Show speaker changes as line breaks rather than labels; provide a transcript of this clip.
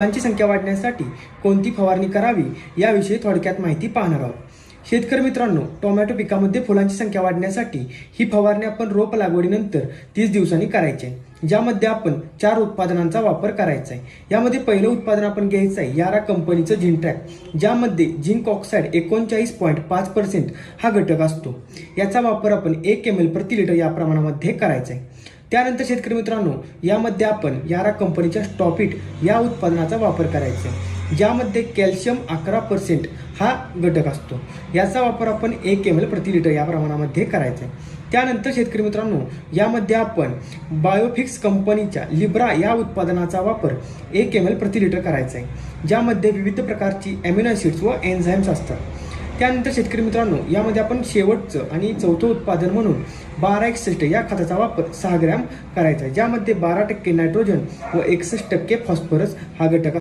फुलांची संख्या वाढण्यासाठी कोणती फवारणी करावी याविषयी थोडक्यात माहिती पाहणार आहोत. शेतकरी मित्रांनो, टोमॅटो पिकामध्ये फुलांची संख्या वाढण्यासाठी ही फवारणी आपण रोप लागवडीनंतर 30 दिवसांनी करायची आहे, ज्यामध्ये आपण 4 उत्पादनांचा वापर करायचा आहे. यामध्ये पहिलं उत्पादन आपण घ्यायचं आहे यारा कंपनीचं झिंट्रॅक, ज्यामध्ये झिंक ऑक्साईड 39.5% हा घटक असतो. याचा वापर आपण 1 ml प्रति लिटर या प्रमाणामध्ये करायचा आहे. त्यानंतर शेतकरी मित्रांनो, यामध्ये आपण यारा कंपनीच्या स्टॉपिट या उत्पादनाचा वापर करायचा आहे, ज्यामध्ये कॅल्शियम 11% हा घटक असतो. याचा वापर आपण 1 ml प्रति लिटर या प्रमाणामध्ये करायचा आहे. त्यानंतर शेतकरी मित्रांनो, यामध्ये आपण बायोफिक्स कंपनीच्या लिब्रा या उत्पादनाचा वापर 1 ml प्रति लिटर करायचा आहे, ज्यामध्ये विविध प्रकारची अॅमिनो ॲसिड्स व एन्झाईम्स असतात. त्यानंतर शेतकरी मित्रांनो, यामध्ये आपण शेवटचं आणि चौथं उत्पादन म्हणून 1261 या खताचा वापर 6 ग्रॅम करायचा आहे, ज्यामध्ये 12% नायट्रोजन व 61% फॉस्फरस हा घटक